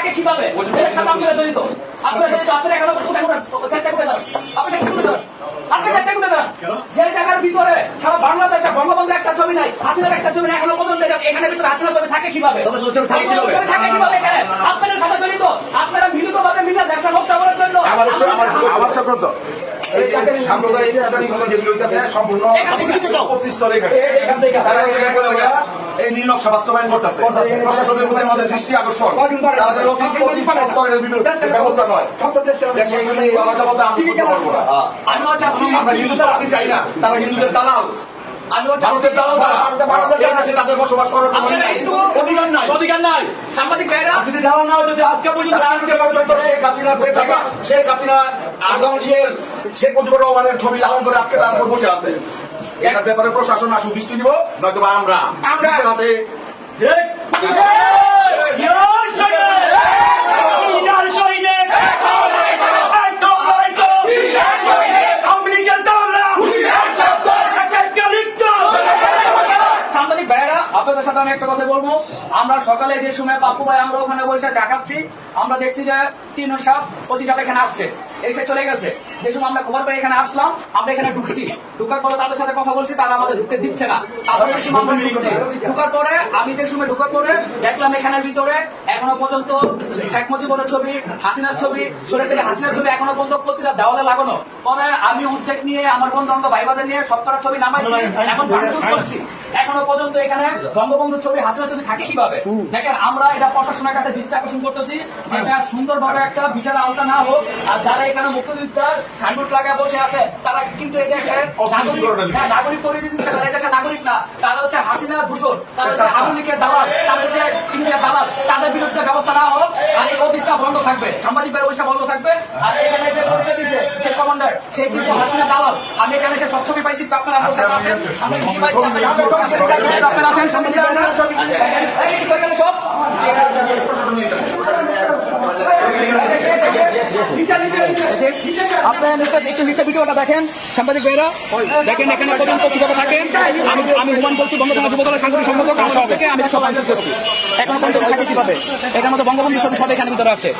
থাকে কিভাবে এর সাথে আপনারা জড়িত আপনারা এখানে চেষ্টা করে দেন আপনি চেষ্টা করে দেন আপনি চেষ্টা করে দেন যে জায়গার ভিতরে সারা বাংলাদেশে বঙ্গবন্ধুর একটা ছবি নাই হাসিনার একটা ছবি নাই এখনো পর্যন্ত এখানে ভিতরে হাসিনার ছবি থাকে কিভাবে থাকে কিভাবে এখানে আপনাদের সাথে জড়িত আপনারা মিলিতভাবে মিলে দেশটা নষ্ট করার জন্য আমার চক্রান্ত সাম্প্রদায়িক যেগুলো সম্পূর্ণ এই নীলনকশা বাস্তবায়ন করতেছে প্রশাসনের প্রতি আমাদের দৃষ্টি আকর্ষণ ব্যবস্থা নয় আমরা হিন্দুদের আপনি চাই না তারা হিন্দুদের দালাল তাদের বসবাস করার অধিকার নাই সাংবাদিক ভাইরা যদি দালাল না যদি আজকে পর্যন্ত শেখ হাসিনা আগামীর শেখ মুজিবুর রহমানের ছবি লালন করে আজকে তার উপর বসে আছে এটার ব্যাপারে প্রশাসন আসু দৃষ্টি দিব নয়তো আমরা হাতে সাংবাদিক ভাইরা আপনাদের সাথে আমি একটা কথা বলবো আমরা সকালে যে সময় পাপ্পু ভাই আমরা ওখানে বসে চা খাচ্ছি আমরা দেখছি যে 3 সাপ 25 সাপ এখানে আসছে এসে চলে গেছে যে সময় আমরা খবর পেয়ে এখানে আসলাম আমরা এখানে ঢুকছি ঢুকার পরে তাদের সাথে কথা বলছি তারা আমাদের ঢুকতে দিচ্ছে না ঢুকার পরে আমি যে সময় ঢুকার পরে দেখলাম এখানের ভিতরে এখনো পর্যন্ত শেখ মুজিবুরের ছবি হাসিনার ছবি সরে হাসিনার ছবি এখনো পর্যন্ত প্রতিটা দেওয়ালে লাগানো পরে আমি উদ্যোগ নিয়ে আমার বন্ধু বান্ধব ভাইবাদের নিয়ে সবকটা ছবি নামাইছি এখন ভাঙচুর করছি এখনো পর্যন্ত এখানে বঙ্গবন্ধুর ছবি হাসিনার ছবি থাকে কিভাবে দেখেন আমরা এটা প্রশাসনের কাছে দৃষ্টি আকর্ষণ করতেছি যে সুন্দরভাবে একটা বিচার আওতা না হোক আর যারা এখানে মুক্তিযোদ্ধার সাইনবোর্ড লাগায় বসে আছে তারা কিন্তু এই দেশের নাগরিক পরিচয় দিচ্ছে তারা এই দেশের নাগরিক না তারা হচ্ছে হাসিনা দূষণ তারা হচ্ছে আওয়ামী লীগের দালাল তারা হচ্ছে ইন্ডিয়া দালাল তাদের বিরুদ্ধে ব্যবস্থা না হোক আর এই অফিসটা বন্ধ থাকবে সাংবাদিকদের অফিসটা বন্ধ থাকবে আর এখানে যে পরিচয় দিচ্ছে সে কমান্ডার সে কিন্তু হাসিনা দালাল আমি এখানে সে সব ছবি পাইছি আপনারা আসেন আপনারা আসেন সাংবাদিক সব আপনারা একটু নিচে ভিডিওটা দেখেন সাংবাদিক ভাইরা দেখেন এখানে পর্যন্ত কিভাবে থাকেন আমি হুমান বলছি বঙ্গবন্ধু যুবদলের সাংগঠনিক সম্পাদক থেকে আমি সব আলোচনা করছি এখন পর্যন্ত থাকে কিভাবে এখানে মধ্যে বঙ্গবন্ধু ছবি সব এখানে ভিতরে আছে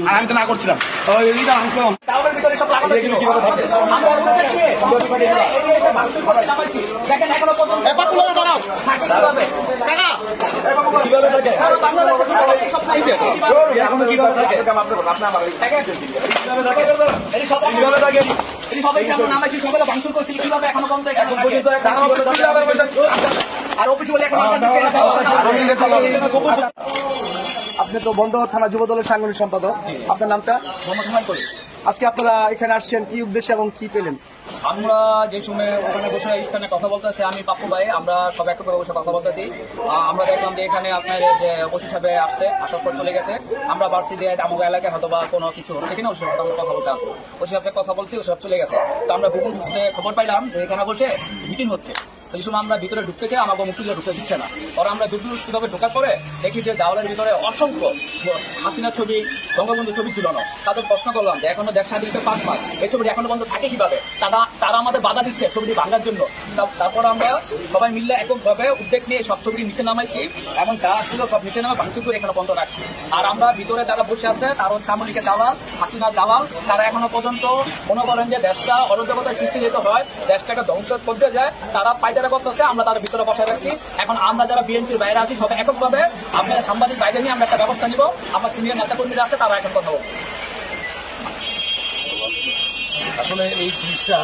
আর আমি তো না করছিলাম ভিতরে সব লাগানো ছিল দেখেন এখনো পর্যন্ত থাকে কিভাবে থাকে এখনো কিভাবে থাকে সবাই ভাঙচুর করছি কিভাবে এখনো পর্যন্ত আর অফিস বলে আপনি তো বন্ধ থানা যুব দলের সাংগঠনিক সম্পাদক আপনার নামটা আজকে আপনারা এখানে আসছেন কি উদ্দেশ্যে এবং কি পেলেন আমরা যে সময় ওখানে বসে স্থানে কথা বলতেছি আমি পাপ্পু ভাই আমরা সব একটু করে বসে কথা বলতেছি আমরা দেখলাম যে এখানে আপনার যে ওসি সাহেব আসছে আসার পর চলে গেছে আমরা ভাবছি যে আমাদের এলাকায় হয়তো বা কোনো কিছু হচ্ছে কিনা ওই সাথে আমরা কথা বলতে আসবো ওসি সাহেবকে কথা বলছি ওসব চলে গেছে তো আমরা গোপন সূত্রে খবর পাইলাম যে এখানে বসে মিটিং হচ্ছে এই সময় আমরা ভিতরে ঢুকতে চাই আমাকে মুক্তিযোদ্ধা ঢুকতে দিচ্ছে না ওরা আমরা দুর্নীতিভাবে ঢোকার পরে দেখি যে দেওয়ালের ভিতরে অসংখ্য হাসিনার ছবি বঙ্গবন্ধুর ছবি ছিল না তাদের প্রশ্ন করলাম যে এখনো দেড় স্বাধীন 5 মাস এই ছবিটি এখনো বন্ধ থাকে কিভাবে তারা আমাদের বাধা দিচ্ছে ছবিটি ভাঙার জন্য তারপর আমরা সবাই মিললে এককভাবে উদ্যোগ নিয়ে সব ছবিটি নিচে নামাইছি এবং যা ছিল সব নিচে নামে ভাঙচুর করে এখানে বন্ধ রাখছি আর আমরা ভিতরে যারা বসে আছে তার হচ্ছে আওয়ামী লীগের দালাল হাসিনার দালাল তারা এখনো পর্যন্ত মনে করেন যে দেশটা অরাজকতায় সৃষ্টি যেতে হয় দেশটাকে ধ্বংস করতে যায় তারা পায়তারা করতেছে আমরা তার ভিতরে বসে রাখছি এখন আমরা যারা বিএনপির বাইরে আছি সবাই এককভাবে আপনার সাংবাদিক বাইরে নিয়ে আমরা একটা ব্যবস্থা নিব আমার সিনিয়র নেতা কর্মীরা আছে তারা এখন কথা বলবো আসলে এই জিনিসটা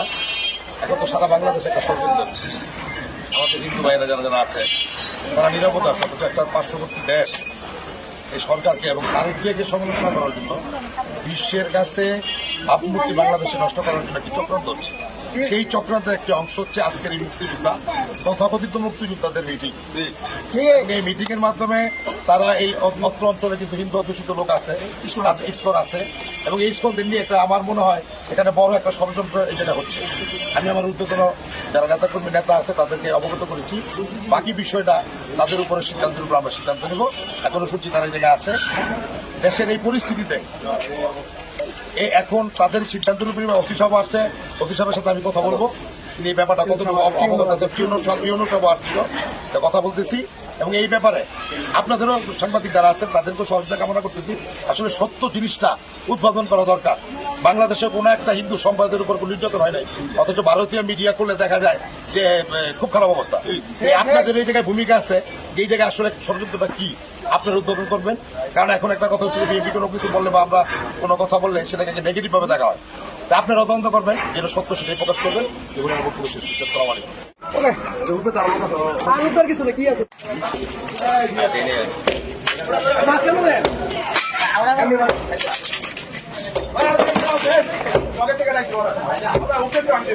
এখন তো সারা বাংলাদেশে একটা ষড়যন্ত্র আমাদের হিন্দু ভাইরা যারা যারা আছে তারা নিরাপত্তা আছে একটা পার্শ্ববর্তী দেশ এই সরকারকে এবং বাণিজ্যকে সমালোচনা করার জন্য বিশ্বের কাছে ভাবমূর্তি বাংলাদেশে নষ্ট করার জন্য একটি চক্রান্ত হচ্ছে সেই চক্রান্তের একটি অংশ হচ্ছে আজকের এই মুক্তিযোদ্ধা তথাকথিত মুক্তিযোদ্ধাদের মিটিং এই মিটিং এর মাধ্যমে তারা এই অত্র অঞ্চলে কিন্তু হিন্দু অধ্যুষিত লোক আছে ইস্কন আছে এবং এই ইস্কনদের নিয়ে একটা আমার মনে হয় এখানে বড় একটা ষড়যন্ত্র এটা হচ্ছে আমি আমার উদ্যোগন যারা নেতাকর্মী নেতা আছে তাদেরকে অবগত করেছি বাকি বিষয়টা তাদের উপরে সিদ্ধান্তের উপর আমরা সিদ্ধান্ত নেব এখনো শুনছি তারা এই জায়গায় আছে দেশের এই পরিস্থিতিতে এখন তাদের সিদ্ধান্তের উপরে অফিস সভা আসছে অফিস সভার সাথে আমি কথা বলবো তিনি এই ব্যাপারটা কতটুকু অবগত আছে পিউনো সভা আসছিল কথা বলতেছি এবং এই ব্যাপারে আপনাদেরও সাংবাদিক যারা আছেন তাদেরকেও সহযোগিতা কামনা করতেছি। আসলে সত্য জিনিসটা উদ্বোধন করা দরকার। বাংলাদেশে কোনো একটা হিন্দু সম্প্রদায়ের উপর কোনো নির্যাতন হয় নাই, অথচ ভারতীয় মিডিয়া করলে দেখা যায় যে খুব খারাপ অবস্থা। আপনাদের এই জায়গায় ভূমিকা আছে, যে এই জায়গায় আসলে ষড়যন্ত্রটা কি আপনারা উদ্বোধন করবেন। কারণ এখন একটা কথা হচ্ছে, বিএনপি কোনো কিছু বললে বা আমরা কোনো কথা বললে সেটাকে নেগেটিভ ভাবে দেখা হয়। তা আপনারা তদন্ত করবেন, যেটা সত্য সেটাই প্রকাশ করবেন। এগুলো আমার বক্তব্য শেষ। আসসালামু আলাইকুম। আর উদ্ধার কিছু না, কি আছে মাঝখানে দেন। সঙ্গে থেকে রাখবো আমরা উঠে তো আনতে